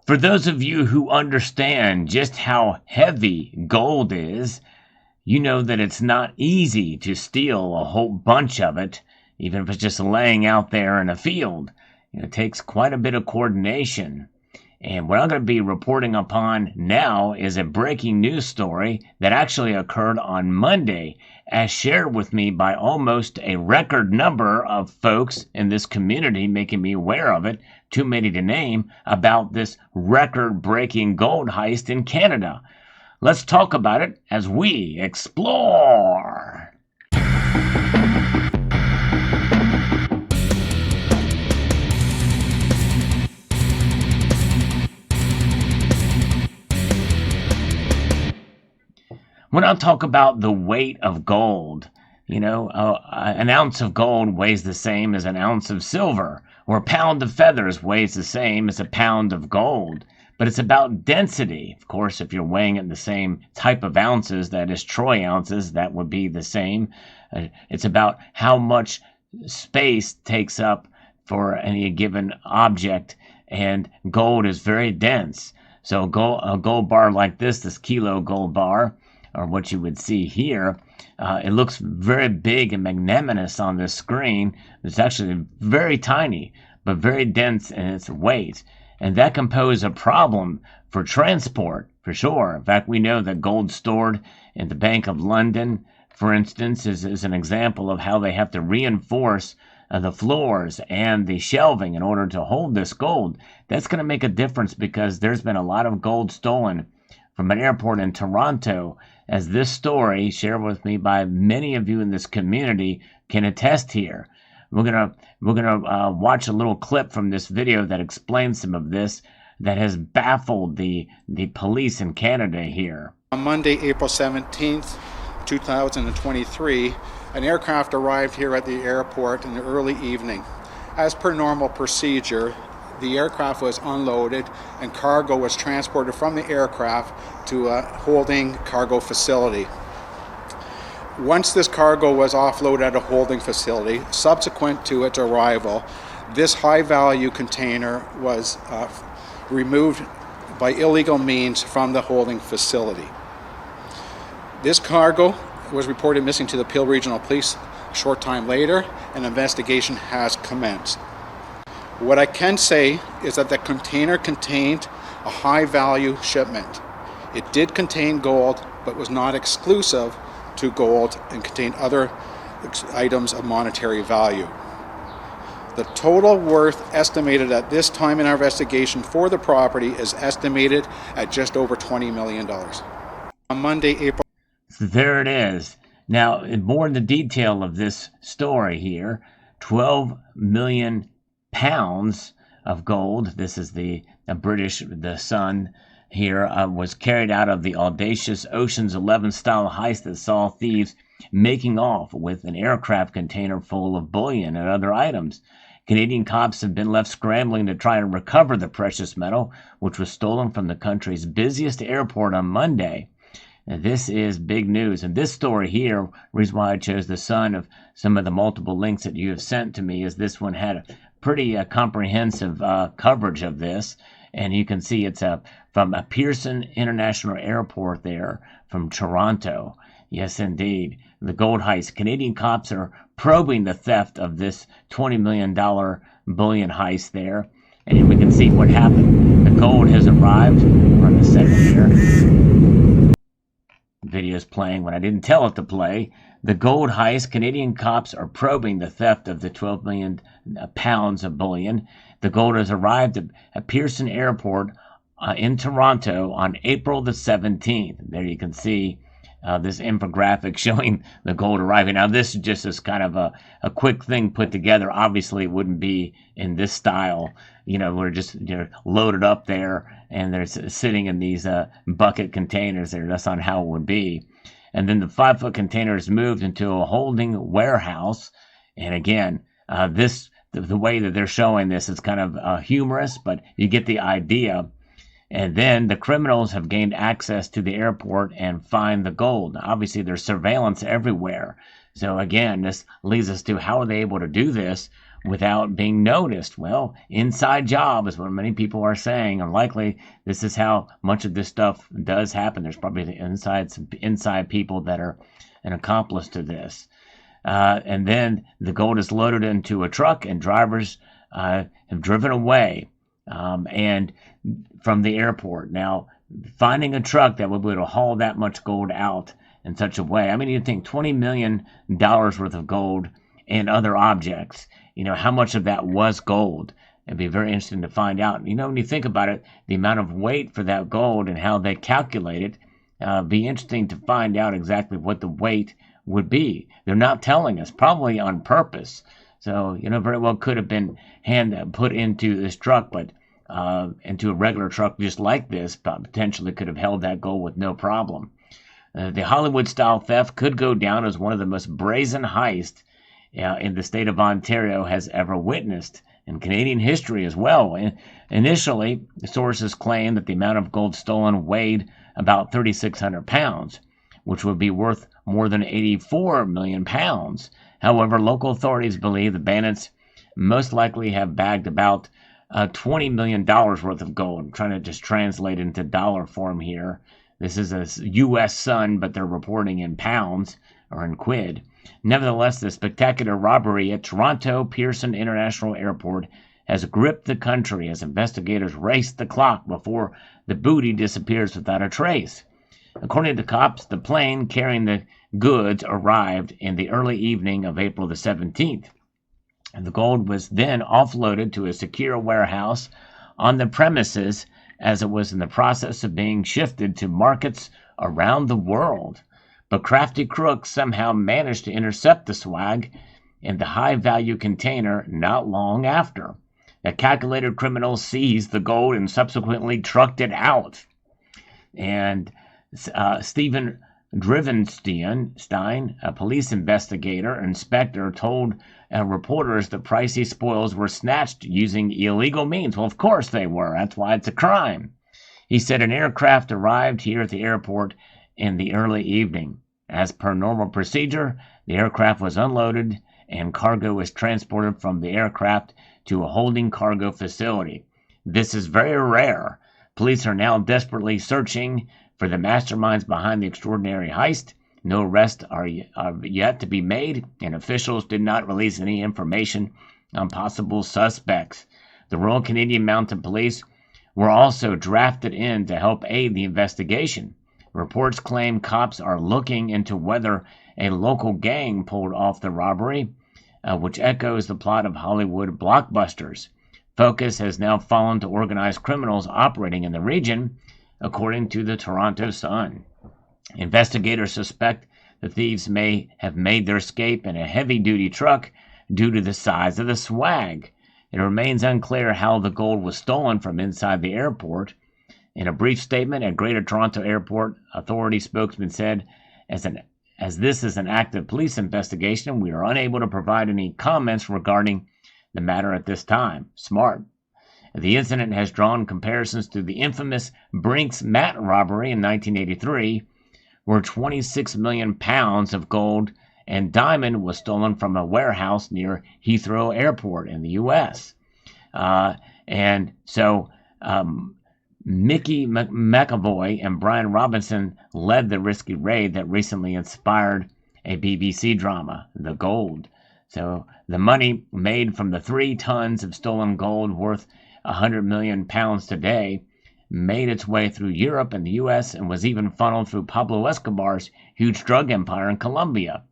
For those of you who understand just how heavy gold is, you know that it's not easy to steal a whole bunch of it, even if it's just laying out there in a field. It takes quite a bit of coordination. And what I'm going to be reporting upon now is a breaking news story that actually occurred on Monday, as shared with me by almost a record number of folks in this community, making me aware of it, too many to name, about this record-breaking gold heist in Canada. Let's talk about it as we explore. When I talk about the weight of gold, an ounce of gold weighs the same as an ounce of silver, or a pound of feathers weighs the same as a pound of gold. But it's about density. Of course, if you're weighing it in the same type of ounces, that is troy ounces, that would be the same. It's about how much space takes up for any given object, and gold is very dense. So a gold bar like this kilo gold bar, or what you would see here, it looks very big and magnanimous on this screen. It's actually very tiny, but very dense in its weight. And that can pose a problem for transport, for sure. In fact, we know that gold stored in the Bank of London, for instance, is an example of how they have to reinforce the floors and the shelving in order to hold this gold. That's going to make a difference because there's been a lot of gold stolen from an airport in Toronto, as this story, shared with me by many of you in this community, can attest here. We're gonna watch a little clip from this video that explains some of this that has baffled the police in Canada here. On Monday, April 17th, 2023, an aircraft arrived here at the airport in the early evening. As per normal procedure, the aircraft was unloaded and cargo was transported from the aircraft to a holding cargo facility. Once this cargo was offloaded at a holding facility, subsequent to its arrival, this high-value container was removed by illegal means from the holding facility. This cargo was reported missing to the Peel Regional Police a short time later. An investigation has commenced. What I can say is that the container contained a high-value shipment. It did contain gold, but was not exclusive to gold and contained other items of monetary value. The total worth estimated at this time in our investigation for the property is estimated at just over $20 million. On Monday, April... There it is. Now, more in the detail of this story here, 12 million pounds of gold. This is the Sun here, was carried out of the audacious Ocean's 11 style heist that saw thieves making off with an aircraft container full of bullion and other items. Canadian cops have been left scrambling to try and recover the precious metal, which was stolen from the country's busiest airport on Monday. And this is big news. And this story here, reason why I chose the Sun of some of the multiple links that you have sent to me, is this one had a pretty comprehensive coverage of this. And you can see it's from a Pearson International Airport there from Toronto. Yes, indeed. The gold heist. Canadian cops are probing the theft of this $20 million bullion heist there. And we can see what happened. The gold has arrived. Run a second here. Video's playing when I didn't tell it to play. The gold heist. Canadian cops are probing the theft of the 12 million pounds of bullion. The gold has arrived at Pearson Airport in Toronto on April the 17th. There you can see this infographic showing the gold arriving. Now, this is just as kind of a quick thing put together. Obviously, it wouldn't be in this style. We're just loaded up there, and they're sitting in these bucket containers there. That's not how it would be. And then the 5-foot container is moved into a holding warehouse. And again, the way that they're showing this is kind of humorous, but you get the idea. And then the criminals have gained access to the airport and find the gold. Obviously, there's surveillance everywhere. So again, this leads us to how are they able to do this? without being noticed. Well, inside job is what many people are saying, and likely this is how much of this stuff does happen. There's probably some inside people that are an accomplice to this. And then the gold is loaded into a truck, and drivers have driven away and from the airport. Now, finding a truck that would be able to haul that much gold out in such a way, I mean, you'd think $20 million worth of gold and other objects. How much of that was gold? It'd be very interesting to find out. When you think about it, the amount of weight for that gold and how they calculate it, be interesting to find out exactly what the weight would be. They're not telling us, probably on purpose. So, very well could have been put into this truck, but into a regular truck just like this, but potentially could have held that gold with no problem. The Hollywood-style theft could go down as one of the most brazen heists in the state of Ontario has ever witnessed, in Canadian history as well. Initially, the sources claimed that the amount of gold stolen weighed about 3,600 pounds, which would be worth more than 84 million pounds. However, local authorities believe the bandits most likely have bagged about $20 million worth of gold. I'm trying to just translate into dollar form here. This is a U.S. Sun, but they're reporting in pounds or in quid. Nevertheless, the spectacular robbery at Toronto Pearson International Airport has gripped the country as investigators race the clock before the booty disappears without a trace. According to cops, the plane carrying the goods arrived in the early evening of April the 17th. And the gold was then offloaded to a secure warehouse on the premises as it was in the process of being shifted to markets around the world. But crafty crooks somehow managed to intercept the swag in the high-value container not long after. The calculated criminals seized the gold and subsequently trucked it out. And Stephen Drivenstein, a police inspector, told reporters the pricey spoils were snatched using illegal means. Well, of course they were. That's why it's a crime. He said an aircraft arrived here at the airport in the early evening. As per normal procedure, the aircraft was unloaded and cargo was transported from the aircraft to a holding cargo facility. This is very rare. Police are now desperately searching for the masterminds behind the extraordinary heist. No arrests are yet to be made, and officials did not release any information on possible suspects. The Royal Canadian Mounted Police were also drafted in to help aid the investigation. Reports claim cops are looking into whether a local gang pulled off the robbery, which echoes the plot of Hollywood blockbusters. Focus has now fallen to organized criminals operating in the region, according to the Toronto Sun. Investigators suspect the thieves may have made their escape in a heavy-duty truck due to the size of the swag. It remains unclear how the gold was stolen from inside the airport. In a brief statement at Greater Toronto Airport, authority spokesman said, as this is an active police investigation, we are unable to provide any comments regarding the matter at this time. Smart. The incident has drawn comparisons to the infamous Brinks mat robbery in 1983, where 26 million pounds of gold and diamond was stolen from a warehouse near Heathrow Airport in the U.S. Mickey McAvoy and Brian Robinson led the risky raid that recently inspired a BBC drama, The Gold. So the money made from the 3 tons of stolen gold worth 100 million pounds today made its way through Europe and the U.S. and was even funneled through Pablo Escobar's huge drug empire in Colombia.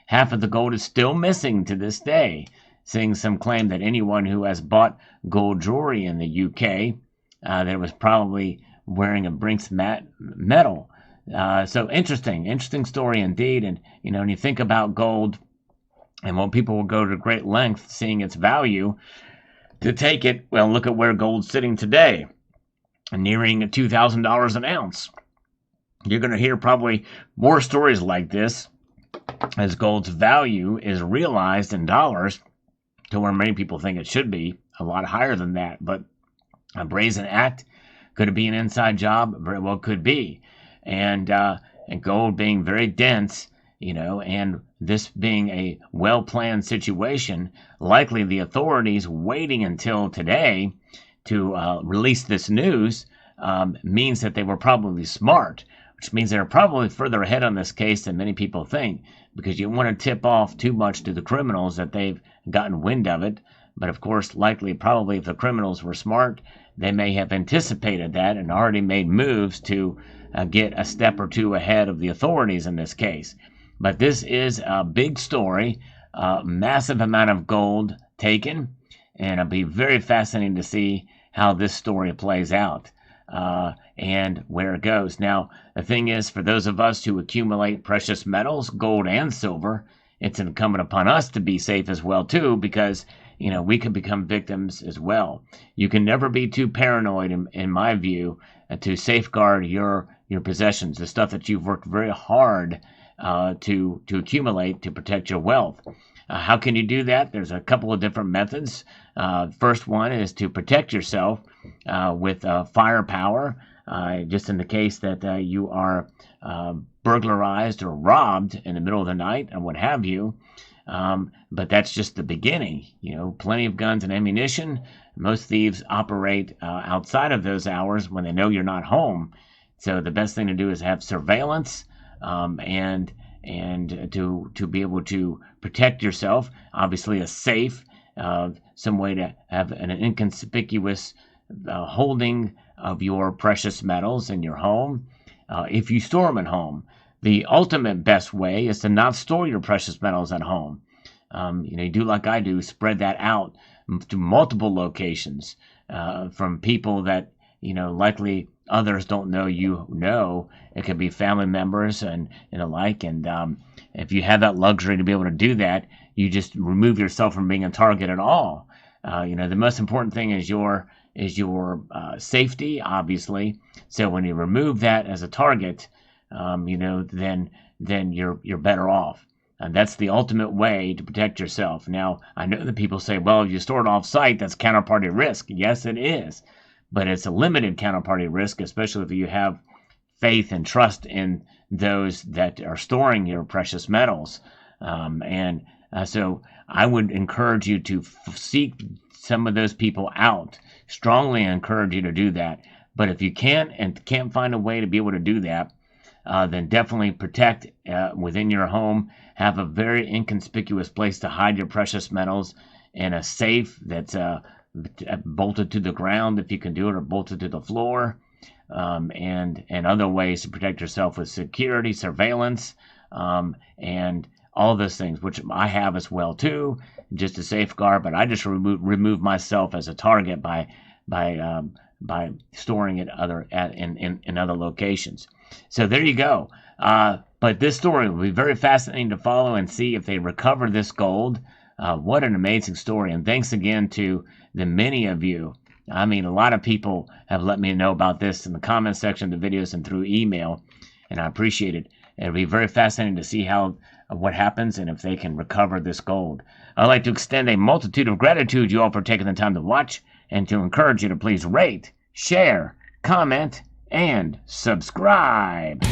Half of the gold is still missing to this day, seeing some claim that anyone who has bought gold jewelry in the U.K. That was probably wearing a Brinks medal. So interesting story indeed. And, when you think about gold and when people will go to great lengths seeing its value to take it, well, look at where gold's sitting today, nearing $2,000 an ounce. You're going to hear probably more stories like this as gold's value is realized in dollars to where many people think it should be a lot higher than that. But a brazen act, could it be an inside job? Very well could be. And gold being very dense, and this being a well-planned situation, likely the authorities waiting until today to release this news means that they were probably smart, which means they're probably further ahead on this case than many people think, because you want to tip off too much to the criminals that they've gotten wind of it. But of course, likely, probably if the criminals were smart, they may have anticipated that and already made moves to get a step or two ahead of the authorities in this case. But this is a big story, massive amount of gold taken, and it'll be very fascinating to see how this story plays out and where it goes. Now, the thing is, for those of us who accumulate precious metals, gold and silver, it's incumbent upon us to be safe as well too, because we could become victims as well. You can never be too paranoid, in my view, to safeguard your possessions, the stuff that you've worked very hard to accumulate to protect your wealth. How can you do that? There's a couple of different methods. First one is to protect yourself with firepower, just in the case that you are burglarized or robbed in the middle of the night and what have you. But that's just the beginning. Plenty of guns and ammunition. Most thieves operate outside of those hours when they know you're not home. So the best thing to do is have surveillance and to be able to protect yourself. Obviously, a safe, some way to have an inconspicuous holding of your precious metals in your home. If you store them at home, the ultimate best way is to not store your precious metals at home. You do like I do, spread that out to multiple locations from people that likely others don't know. It could be family members and the like. And if you have that luxury to be able to do that, you just remove yourself from being a target at all. The most important thing is your safety, obviously. So when you remove that as a target, then you're better off. And that's the ultimate way to protect yourself. Now, I know that people say, well, if you store it off-site, that's counterparty risk. Yes, it is. But it's a limited counterparty risk, especially if you have faith and trust in those that are storing your precious metals. So I would encourage you to seek some of those people out. Strongly encourage you to do that. But if you can't find a way to be able to do that, then definitely protect within your home. Have a very inconspicuous place to hide your precious metals in a safe that's bolted to the ground if you can do it, or bolted to the floor, and other ways to protect yourself with security, surveillance, and all those things, which I have as well too, just to safeguard. But I just remove myself as a target by storing it in other locations. So there you go. But this story will be very fascinating to follow and see if they recover this gold. What an amazing story. And thanks again to the many of you. I mean, a lot of people have let me know about this in the comment section of the videos and through email, and I appreciate it. It'll be very fascinating to see what happens and if they can recover this gold. I'd like to extend a multitude of gratitude to you all for taking the time to watch, and to encourage you to please rate, share, comment, and subscribe.